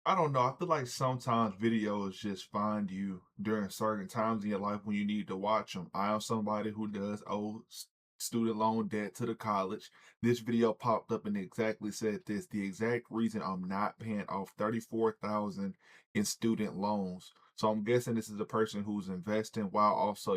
I don't know. I feel like sometimes videos just find you during certain times in your life when you need to watch them. I am somebody who does owe student loan debt to the college. This video popped up and exactly said this, the exact reason I'm not paying off 34,000 in student loans. So I'm guessing this is a person who's investing while also,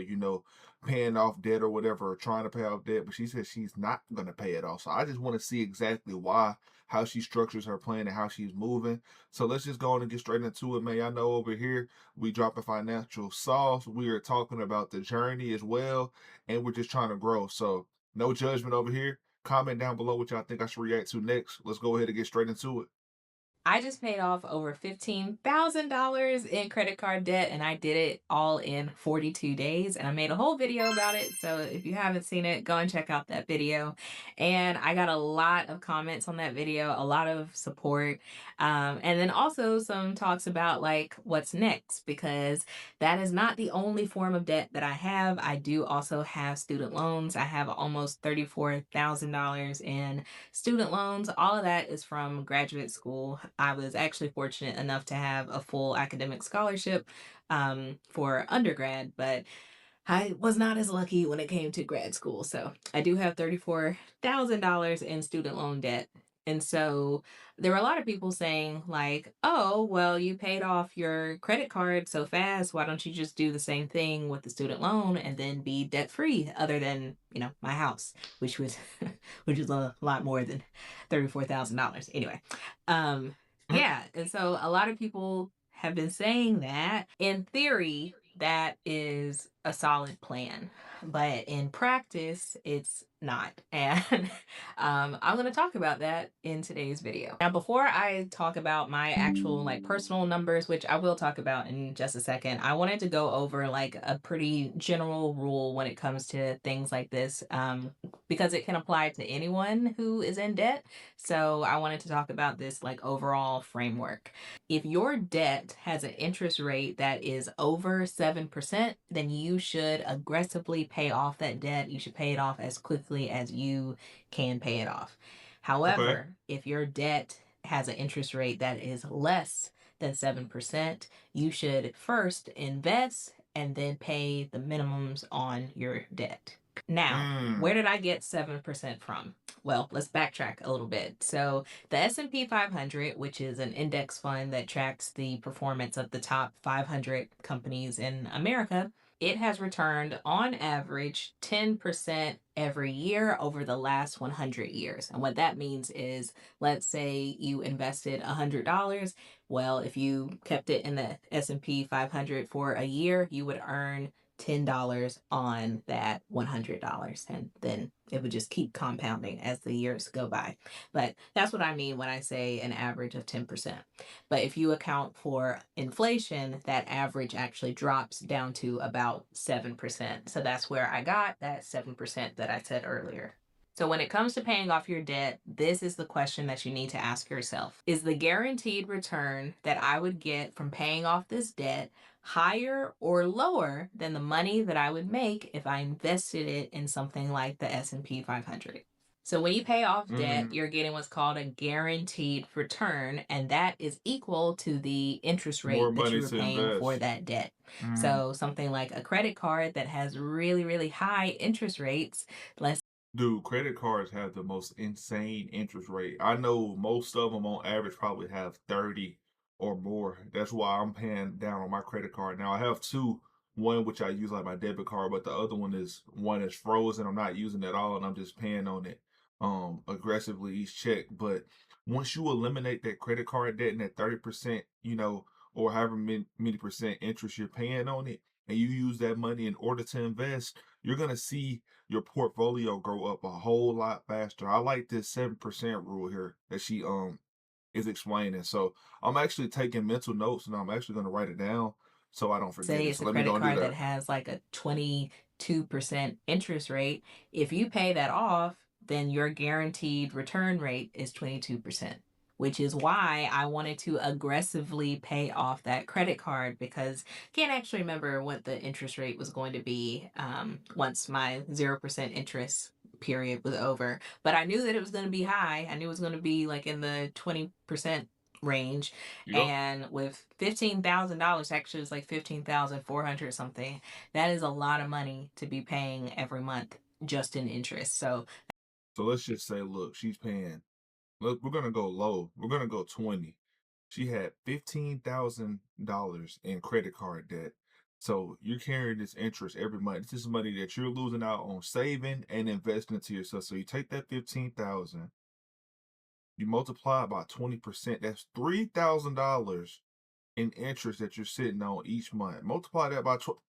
paying off debt or whatever, or trying to pay off debt, but she says she's not going to pay it off. So I just want to see exactly why, how she structures her plan and how she's moving. So let's just go on and get straight into it, man. I know over here we dropping financial sauce. We are talking about the journey as well, and we're just trying to grow. So no judgment over here. Comment down below what y'all think I should react to next. Let's go ahead and get straight into it. I just paid off over $15,000 in credit card debt, and I did it all in 42 days. And I made a whole video about it. So if you haven't seen it, go and check out that video. And I got a lot of comments on that video, a lot of support. And then also some talks about like what's next, because that is not the only form of debt that I have. I do also have student loans. I have almost $34,000 in student loans. All of that is from graduate school. I was actually fortunate enough to have a full academic scholarship for undergrad, but I was not as lucky when it came to grad school. So I do have $34,000 in student loan debt. And so there were a lot of people saying, like, oh, well, you paid off your credit card so fast. Why don't you just do the same thing with the student loan and then be debt free, other than, my house, which was, which is a lot more than $34,000. Anyway, yeah. And so a lot of people have been saying that in theory, that is a solid plan, but in practice, it's not. And I'm going to talk about that in today's video. Now, before I talk about my actual like personal numbers, which I will talk about in just a second, I wanted to go over like a pretty general rule when it comes to things like this, because it can apply to anyone who is in debt. So I wanted to talk about this like overall framework. If your debt has an interest rate that is over 7%, then you should aggressively pay off that debt. You should pay it off as quickly as you can pay it off. Okay. However, if your debt has an interest rate that is less than 7%, you should first invest and then pay the minimums on your debt. Now, where Mm. did I get 7% from? Well, let's backtrack a little bit. So, the S&P 500, which is an index fund that tracks the performance of the top 500 companies in America, it has returned on average 10% every year over the last 100 years. And what that means is, let's say you invested $100. Well, if you kept it in the S&P 500 for a year, you would earn $10 on that $100, and then it would just keep compounding as the years go by. But that's what I mean when I say an average of 10%. But if you account for inflation, that average actually drops down to about 7%. So that's where I got that 7% that I said earlier. So, when it comes to paying off your debt, this is the question that you need to ask yourself. Is the guaranteed return that I would get from paying off this debt higher or lower than the money that I would make if I invested it in something like the S&P 500? So when you pay off debt, Mm. you're getting what's called a guaranteed return, and that is equal to the interest More rate that you money were to paying for invest. that debt. Mm. So something like a credit card that has really, really high interest rates, let's Dude, credit cards have the most insane interest rate. I know most of them on average probably have 30 or more. That's why I'm paying down on my credit card. Now I have two, one which I use like my debit card, but the other one is frozen. I'm not using it at all and I'm just paying on it aggressively each check. But once you eliminate that credit card debt and that 30%, or however many percent interest you're paying on it, and you use that money in order to invest, you're gonna see your portfolio grow up a whole lot faster. I like this 7% rule here that she is explaining. So I'm actually taking mental notes and I'm actually gonna write it down so I don't forget say it. it's So a let me credit go and do card that that. has like a 22% interest rate. If you pay that off, then your guaranteed return rate is 22%, which is why I wanted to aggressively pay off that credit card, because I can't actually remember what the interest rate was going to be once my 0% interest period was over. But I knew that it was going to be high. I knew it was going to be like in the 20% range. Yep. And with $15,000, actually it's like 15,400 something, that is a lot of money to be paying every month just in interest. So So let's just say, look, she's paying. Look, we're gonna go low. We're gonna go 20. She had $15,000 in credit card debt. So you're carrying this interest every month. This is money that you're losing out on saving and investing into yourself. So you take that 15,000, you multiply it by 20%. That's $3,000 in interest that you're sitting on each month. Multiply that by 12.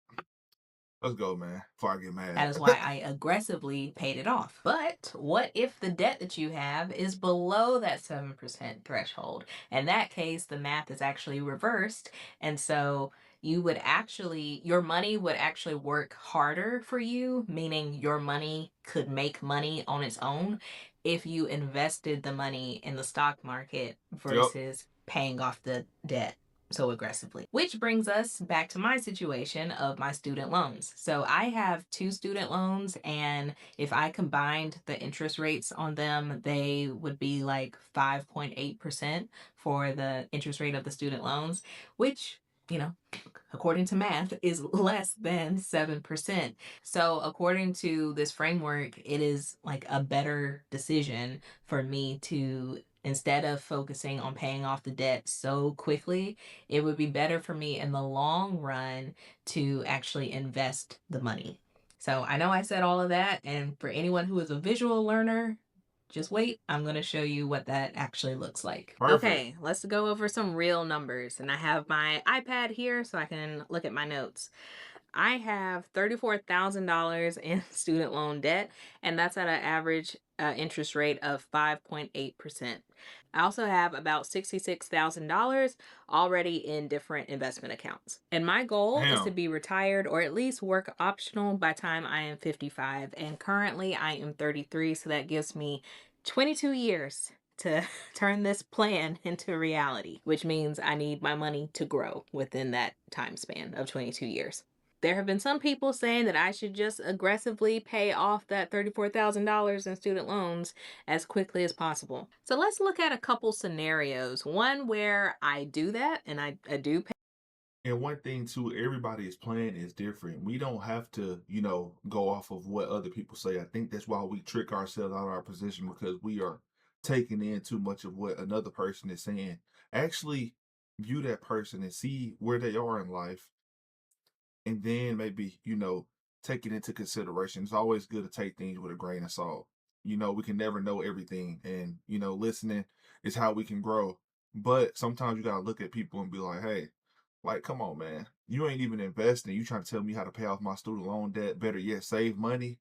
Let's go, man. Before I get that mad. is why I aggressively paid it off. But what if the debt that you have is below that 7% threshold? In that case, the math is actually reversed. And so your money would actually work harder for you, meaning your money could make money on its own if you invested the money in the stock market Yep. versus paying off the debt so aggressively. Which brings us back to my situation of my student loans. So I have two student loans, and if I combined the interest rates on them, they would be like 5.8% for the interest rate of the student loans, which, you know, according to math, is less than 7%. So, according to this framework, it is like a better decision for me to, instead of focusing on paying off the debt so quickly, it would be better for me in the long run to actually invest the money. So, I know I said all of that. And for anyone who is a visual learner, just wait. I'm going to show you what that actually looks like. Perfect. Okay, let's go over some real numbers. And I have my iPad here so I can look at my notes. I have $34,000 in student loan debt, and that's at an average interest rate of 5.8%. I also have about $66,000 already in different investment accounts. And my goal is to Damn. be retired or at least work optional by time I am 55. And currently I am 33, so that gives me 22 years to turn this plan into reality, which means I need my money to grow within that time span of 22 years. There have been some people saying that I should just aggressively pay off that $34,000 in student loans as quickly as possible. So let's look at a couple scenarios. One where I do that and I do pay. And one thing too, everybody's plan is different. We don't have to, go off of what other people say. I think that's why we trick ourselves out of our position because we are taking in too much of what another person is saying. Actually, view that person and see where they are in life, and then maybe, take it into consideration. It's always good to take things with a grain of salt. We can never know everything, and listening is how we can grow. But sometimes you gotta look at people and be like, hey, like, come on, man. You ain't even investing. You trying to tell me how to pay off my student loan debt. Better yet, save money.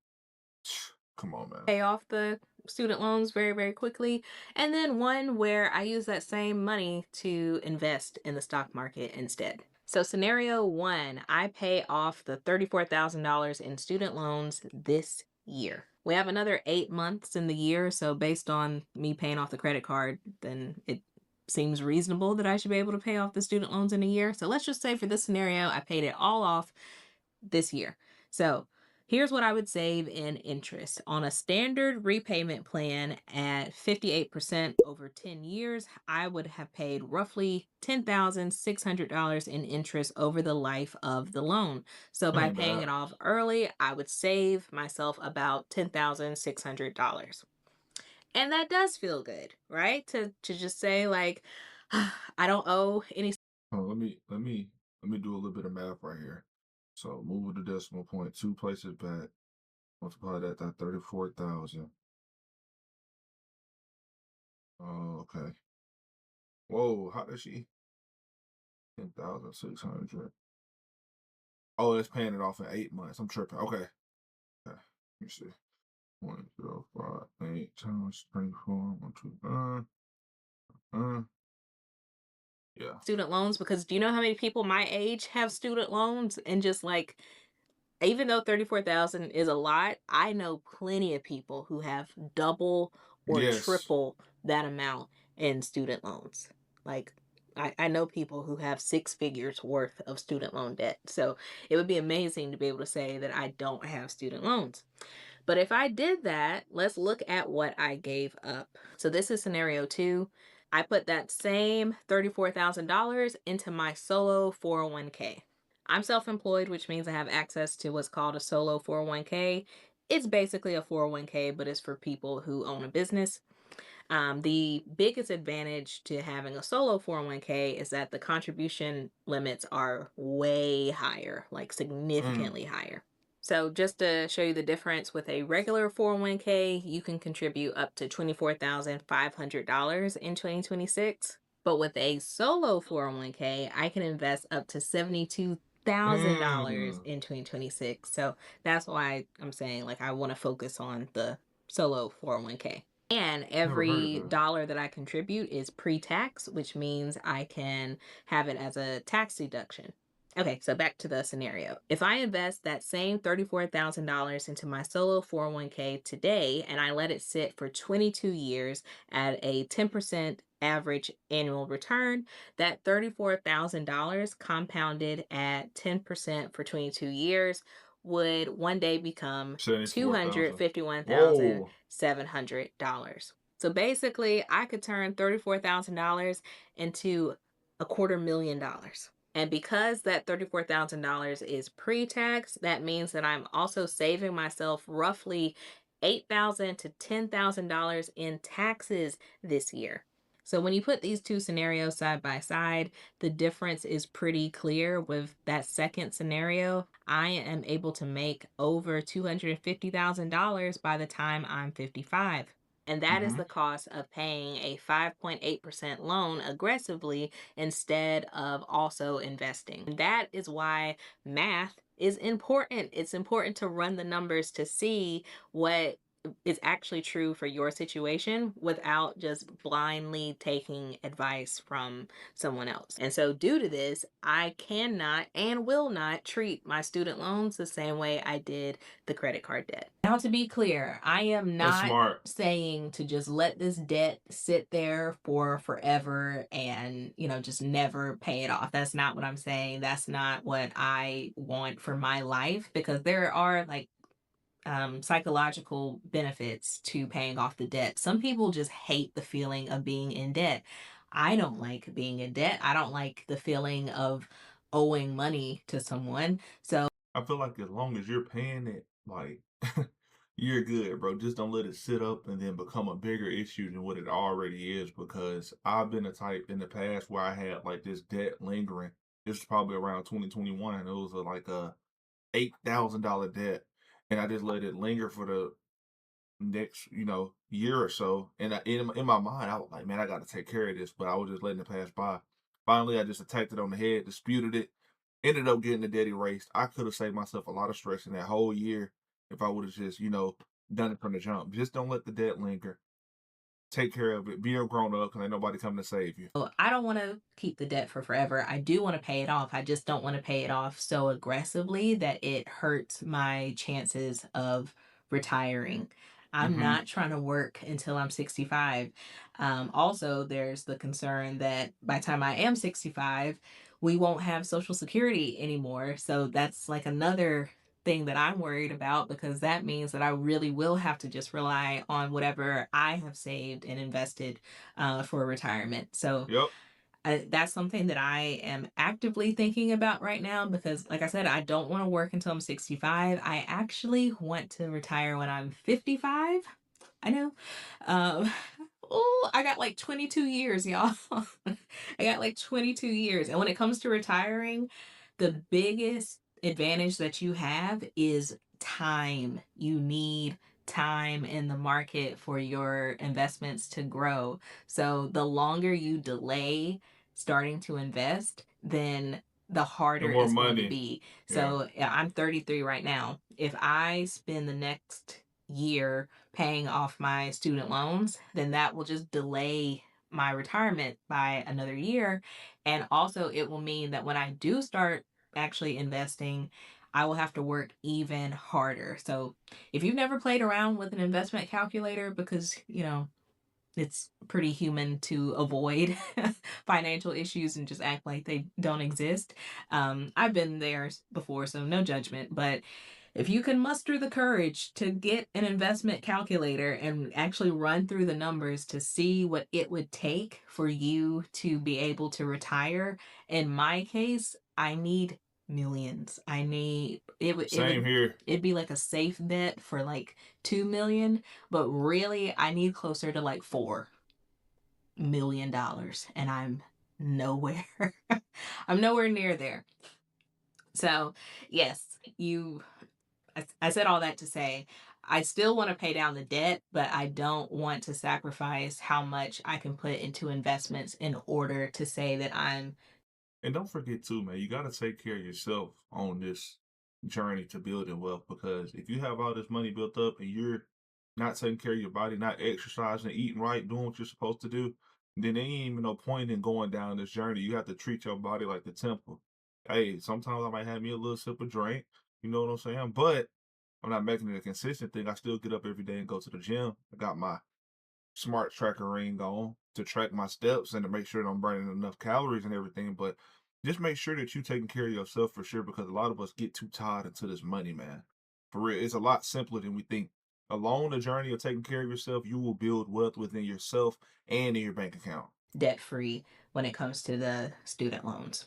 Come on, man. Pay off the student loans very, very quickly. And then one where I use that same money to invest in the stock market instead. So, scenario one, I pay off the $34,000 in student loans this year. We have another 8 months in the year. So, based on me paying off the credit card, then it seems reasonable that I should be able to pay off the student loans in a year. So, let's just say for this scenario, I paid it all off this year. So here's what I would save in interest. On a standard repayment plan at 58% over 10 years, I would have paid roughly $10,600 in interest over the life of the loan. So That by ain't paying bad. it off early, I would save myself about $10,600. And that does feel good, right? To just say like I don't owe any. Oh, let me do a little bit of math right here. So move the decimal point two places back. Multiply that 34,000. Oh, okay. Whoa, how does she 10,600? Oh, it's paying it off in 8 months. I'm tripping. Okay. Okay. Let me see. 1,058 times 24. One, two, uh, yeah. Student loans, because do you know how many people my age have student loans? And just like, even though 34,000 is a lot, I know plenty of people who have double or Yes. triple that amount in student loans. Like, I know people who have six figures worth of student loan debt. So it would be amazing to be able to say that I don't have student loans. But if I did that, let's look at what I gave up. So this is scenario two. I put that same $34,000 into my solo 401k. I'm self employed, which means I have access to what's called a solo 401k. It's basically a 401k, but it's for people who own a business. The biggest advantage to having a solo 401k is that the contribution limits are way higher, like Mm, significantly higher. So, just to show you the difference, with a regular 401k, you can contribute up to $24,500 in 2026. But with a solo 401k, I can invest up to $72,000 mm. in 2026. So, that's why I'm saying, like, I want to focus on the solo 401k. And Never heard of every that. dollar that I contribute is pre-tax, which means I can have it as a tax deduction. Okay, so back to the scenario. If I invest that same $34,000 into my solo 401k today and I let it sit for 22 years at a 10% average annual return, that $34,000 compounded at 10% for 22 years would one day become 74,000. Whoa. $251,700. So basically, I could turn $34,000 into $250,000. And because that $34,000 is pre-tax, that means that I'm also saving myself roughly $8,000 to $10,000 in taxes this year. So when you put these two scenarios side by side, the difference is pretty clear. With that second scenario, I am able to make over $250,000 by the time I'm 55. And that is Mhm. the cost of paying a 5.8% loan aggressively instead of also investing. And that is why math is important. It's important to run the numbers to see what is actually true for your situation without just blindly taking advice from someone else. And so, due to this, I cannot and will not treat my student loans the same way I did the credit card debt. Now, to be clear, I am That's not smart. saying to just let this debt sit there for forever and, just never pay it off. That's not what I'm saying. That's not what I want for my life, because there are like psychological benefits to paying off the debt. Some people just hate the feeling of being in debt. I don't like being in debt. I don't like the feeling of owing money to someone. So, I feel like as long as you're paying it, like you're good, bro. Just don't let it sit up and then become a bigger issue than what it already is. Because I've been the type in the past where I had like this debt lingering. This was probably around 2021, and it was like a $8,000 debt, and I just let it linger for the next, year or so. And in my mind, I was like, man, I got to take care of this, but I was just letting it pass by. Finally, I just attacked it on the head, disputed it, ended up getting the debt erased. I could have saved myself a lot of stress in that whole year if I would have just, done it from the jump. Just don't let the debt linger. Take care of it. Be a grown up, because ain't nobody coming to save you. I don't want to keep the debt for forever. I do want to pay it off. I just don't want to pay it off so aggressively that it hurts my chances of retiring. I'm Hmm. not trying to work until I'm 65. Also, there's the concern that by the time I am 65, we won't have Social Security anymore. So that's like another thing that I'm worried about, because that means that I really will have to just rely on whatever I have saved and invested for retirement. So Yep. that's something that I am actively thinking about right now, because, like I said, I don't want to work until I'm 65. I actually want to retire when I'm 55. I know. Um, oh, I got like 22 years, y'all. I got like 22 years. And when it comes to retiring, the biggest advantage that you have is time. You need time in the market for your investments to grow. So the longer you delay starting to invest, then the The harder more it's going to money. be. Yeah. So yeah, I'm 33 right now. If I spend the next year paying off my student loans, then that will just delay my retirement by another year. And also, it will mean that when I do start actually investing, I will have to work even harder. So, if you've never played around with an investment calculator, because, it's pretty human to avoid financial issues and just act like they don't exist. I've been there before, so no judgment. But If you can muster the courage to get an investment calculator and actually run through the numbers to see what it would take for you to be able to retire, in my case, I need millions. I need Same here. it'd be like a safe bet for like 2 million, but really I need closer to like $4 million, and I'm nowhere. I'm nowhere near there. So, yes, I said all that to say I still want to pay down the debt, but I don't want to sacrifice how much I can put into investments in order to say that I'm And don't forget too, man, you gotta take care of yourself on this journey to building wealth because if you have all this money built up and you're not taking care of your body, not exercising, eating right, doing what you're supposed to do, then there ain't even no point in going down this journey. You have to treat your body like the temple. Hey, sometimes I might have me a little sip of drink, you know what I'm saying? But I'm not making it a consistent thing. I still get up every day and go to the gym. I got my smart tracker ring on to track my steps and to make sure that I'm burning enough calories and everything. But just make sure that you taking care of yourself for sure because a lot of us get too tied into this money, man. For real, it's a lot simpler than we think. Along the journey of taking care of yourself, you will build wealth within yourself and in your bank account. debt free when it comes to the student loans.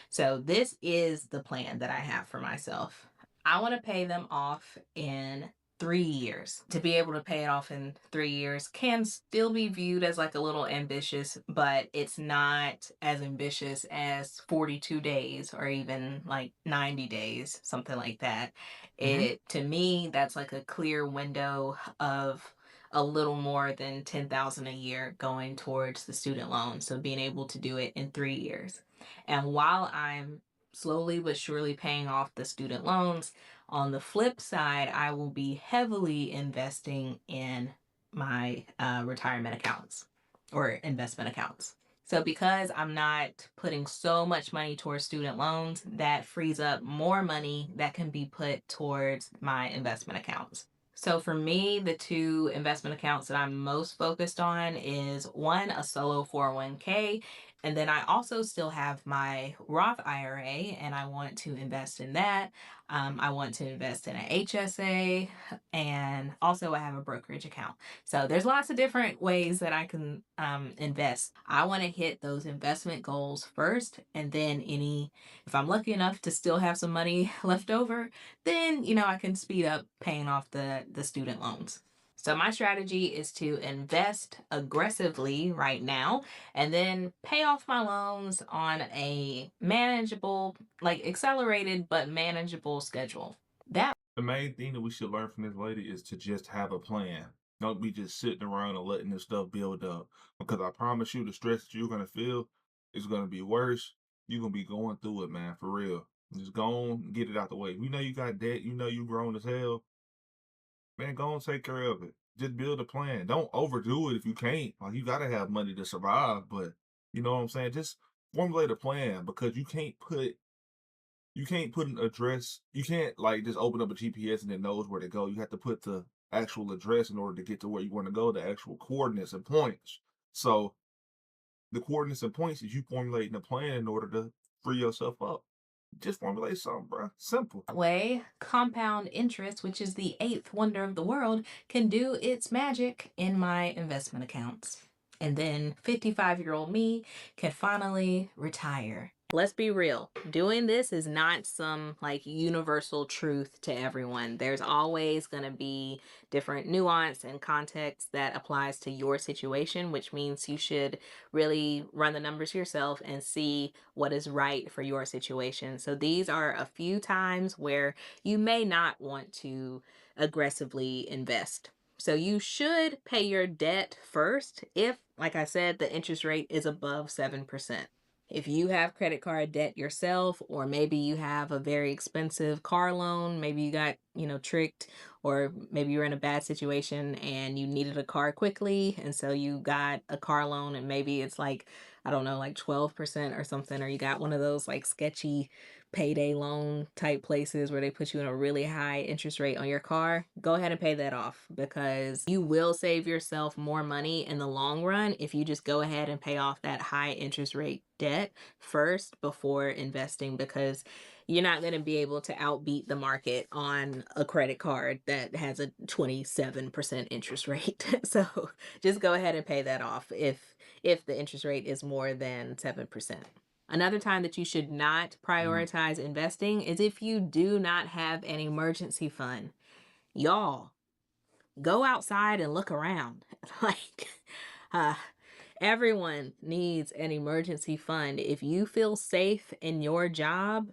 So this is the plan that I have for myself. I want to pay them off in 3 years. To be able to pay it off in 3 years can still be viewed as like a little ambitious, but it's not as ambitious as 42 days or even like 90 days, something like that. Hmm. It to me, that's like a clear window of a little more than 10,000 a year going towards the student loan. So being able to do it in 3 years. And while I'm slowly but surely paying off the student loans, on the flip side, I will be heavily investing in my retirement accounts or investment accounts. So, because I'm not putting so much money towards student loans, that frees up more money that can be put towards my investment accounts. So for me, the two investment accounts that I'm most focused on is one, a solo 401k, and then I also still have my Roth IRA and I want to invest in that. I want to invest in an HSA, and also I have a brokerage account. So there's lots of different ways that I can invest. I want to hit those investment goals first, and then if I'm lucky enough to still have some money left over, then I can speed up paying off the student loans. So my strategy is to invest aggressively right now and then pay off my loans on a manageable, like accelerated but manageable schedule. That The main thing that we should learn from this lady is to just have a plan. Don't be just sitting around and letting this stuff build up. Because I promise you, the stress that you're gonna feel is gonna be worse. You're gonna be going through it, man, for real. Just go on, get it out the way. You know you got debt. You know you grown as hell. Man, go and take care of it. Just build a plan. Don't overdo it if you can't. Like you gotta have money to survive, but you know what I'm saying? Just formulate a plan because you can't put an address. You can't like just open up a GPS and it knows where to go. You have to put the actual address in order to get to where you want to go, the actual coordinates and points. So the coordinates and points is you formulating a plan in order to free yourself up. Just formulate something, bro. Simple. way, compound interest, which is the eighth wonder of the world, can do its magic in my investment accounts. And then 55-year-old me can finally retire. Let's be real. Doing this is not some like universal truth to everyone. There's always going to be different nuance and context that applies to your situation, which means you should really run the numbers yourself and see what is right for your situation. So these are a few times where you may not want to aggressively invest. So you should pay your debt first if, like I said, the interest rate is above 7%. If you have credit card debt yourself, or maybe you have a very expensive car loan, maybe you got, tricked, or maybe you're in a bad situation and you needed a car quickly. And so you got a car loan and maybe it's like, I don't know, like 12% or something, or you got one of those like sketchy payday loan type places where they put you in a really high interest rate on your car. Go ahead and pay that off because you will save yourself more money in the long run if you just go ahead and pay off that high interest rate debt first before investing, because you're not going to be able to outbeat the market on a credit card that has a 27% interest rate. So just go ahead and pay that off if the interest rate is more than 7%. Another time that you should not Mhm. prioritize investing is if you do not have an emergency fund. Y'all, go outside and look around. Like, uh, everyone needs an emergency fund. If you feel safe in your job,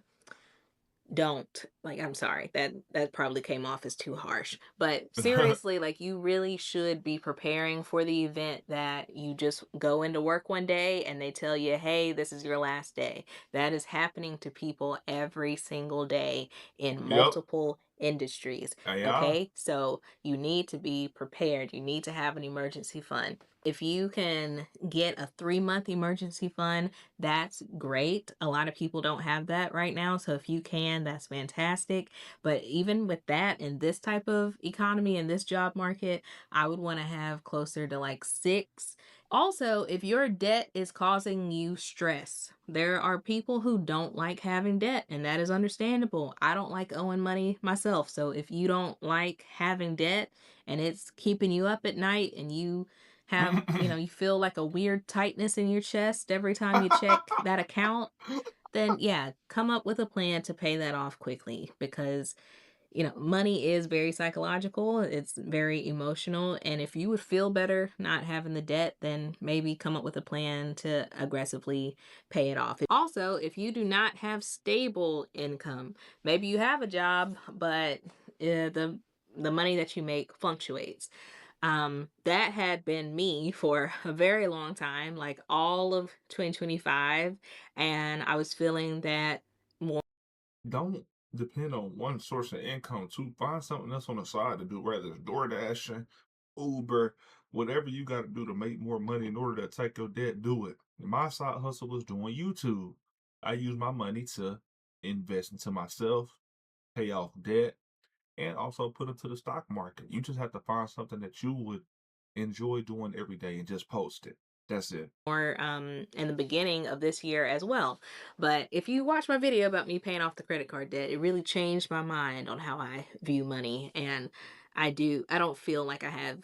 don't, like, I'm sorry, that probably came off as too harsh, but seriously, like, you really should be preparing for the event that you just go into work one day and they tell you, hey, this is your last day. That is happening to people every single day in Yep. multiple industries. Yeah. Okay, so you need to be prepared. You need to have an emergency fund. If you can get a 3-month emergency fund, that's great. A lot of people don't have that right now. So if you can, that's fantastic. But even with that, in this type of economy, in this job market, I would want to have closer to like 6. Also, if your debt is causing you stress, there are people who don't like having debt, and that is understandable. I don't like owing money myself. So if you don't like having debt and it's keeping you up at night and you have, you feel like a weird tightness in your chest every time you check that account, then yeah, come up with a plan to pay that off quickly, because money is very psychological, it's very emotional, and if you would feel better not having the debt, then maybe come up with a plan to aggressively pay it off. Also, if you do not have stable income, maybe you have a job, but the money that you make fluctuates. That had been me for a very long time, like all of 2025, and I was feeling that more. Don't depend on one source of income to find something else on the side to do, whether it's DoorDashing, Uber, whatever you got to do to make more money in order to take your debt, do it. My side hustle was doing YouTube. I use my money to invest into myself, pay off debt, and also put into the stock market. You just have to find something that you would enjoy doing every day and just post it. That's it. In the beginning of this year as well. But if you watch my video about me paying off the credit card debt, it really changed my mind on how I view money. And I don't feel like I have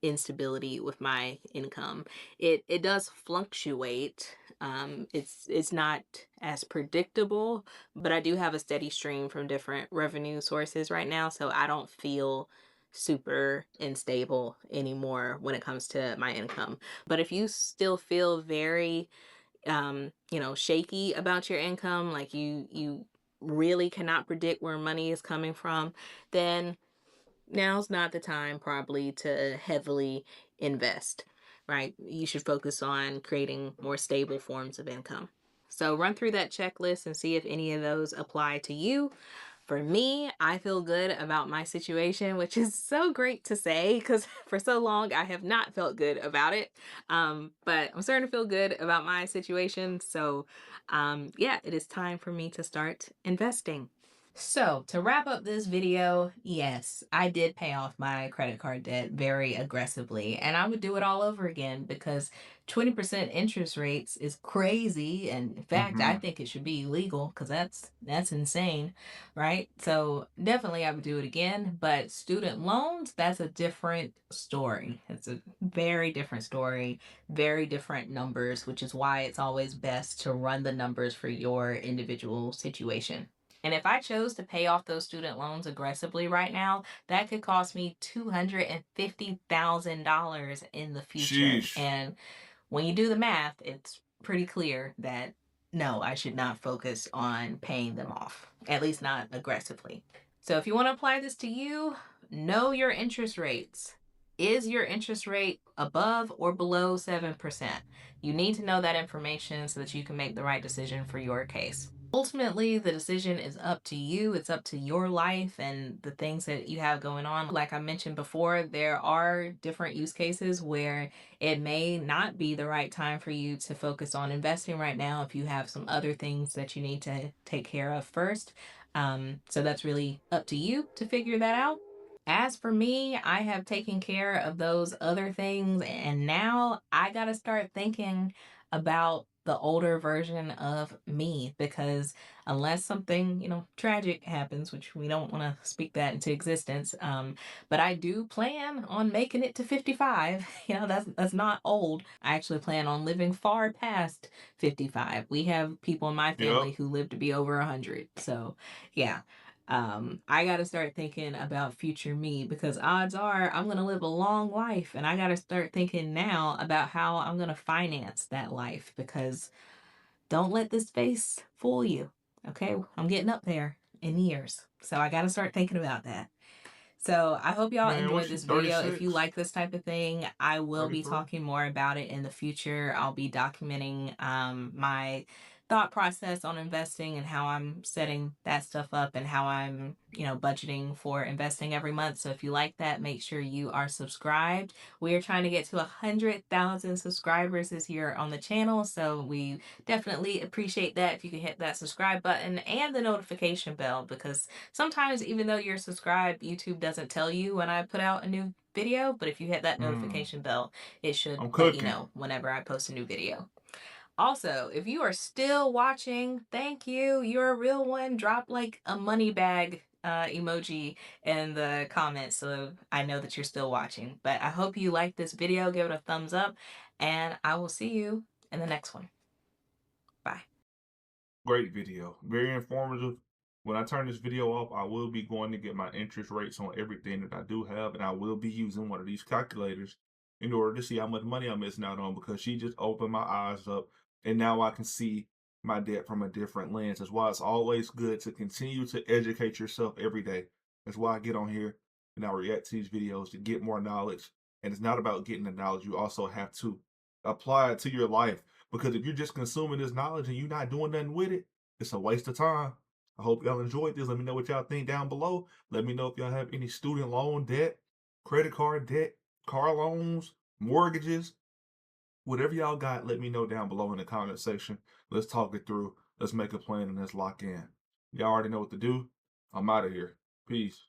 instability with my income. It does fluctuate. It's not as predictable, but I do have a steady stream from different revenue sources right now, so I don't feel super unstable anymore when it comes to my income. But if you still feel very shaky about your income, like you really cannot predict where money is coming from, then now's not the time probably to heavily invest, right? You should focus on creating more stable forms of income. So run through that checklist and see if any of those apply to you. For me, I feel good about my situation, which is so great to say because for so long I have not felt good about it. But I'm starting to feel good about my situation. So, yeah, it is time for me to start investing. So, to wrap up this video, yes, I did pay off my credit card debt very aggressively, and I would do it all over again because 20% interest rates is crazy. And in fact, I Hmm. think it should be illegal because that's insane, right? So, definitely I would do it again, but student loans, that's a different story. It's a very different story, very different numbers, which is why it's always best to run the numbers for your individual situation. And if I chose to pay off those student loans aggressively right now, that could cost me $250,000 in the future. Sheesh. And when you do the math, it's pretty clear that no, I should not focus on paying them off, at least not aggressively. So if you want to apply this to you, know your interest rates. Is your interest rate above or below 7%? You need to know that information so that you can make the right decision for your case. Ultimately, the decision is up to you. It's up to your life and the things that you have going on. Like I mentioned before, there are different use cases where it may not be the right time for you to focus on investing right now if you have some other things that you need to take care of first. So that's really up to you to figure that out. As for me, I have taken care of those other things, and now I got to start thinking about the older version of me, because unless something, tragic happens, which we don't want to speak that into existence, but I do plan on making it to 55. That's not old. I actually plan on living far past 55. We have people in my Yep. family who live to be over 100. So, yeah. I got to start thinking about future me, because odds are I'm going to live a long life, and I got to start thinking now about how I'm going to finance that life, because don't let this face fool you. Okay. I'm getting up there in years. So I got to start thinking about that. So I hope y'all Man, enjoyed what you this video. If you 36? like this type of thing, I will be 33? talking more about it in the future. I'll be documenting my thought process on investing and how I'm setting that stuff up, and how I'm, budgeting for investing every month. So if you like that, make sure you are subscribed. We are trying to get to 100,000 subscribers this year on the channel. So we definitely appreciate that if you can hit that subscribe button and the notification bell, because sometimes, even though you're subscribed, YouTube doesn't tell you when I put out a new video. But if you hit that Mm, notification bell, it should I'm let you cooking. know whenever I post a new video. Also, if you are still watching, thank you. You're a real one. Drop like a money bag emoji in the comments so I know that you're still watching. But I hope you liked this video. Give it a thumbs up, and I will see you in the next one. Bye. Great video. Very informative. When I turn this video off, I will be going to get my interest rates on everything that I do have, and I will be using one of these calculators in order to see how much money I'm missing out on, because she just opened my eyes up, and now I can see my debt from a different lens. That's why it's always good to continue to educate yourself every day. That's why I get on here and I react to these videos to get more knowledge. And it's not about getting the knowledge, you also have to apply it to your life, because if you're just consuming this knowledge and you're not doing nothing with it, it's a waste of time. I hope y'all enjoyed this. Let me know what y'all think down below. Let me know if y'all have any student loan debt, credit card debt, car loans, mortgages, whatever y'all got. Let me know down below in the comment section. Let's talk it through. Let's make a plan and let's lock in. Y'all already know what to do. I'm out of here. Peace.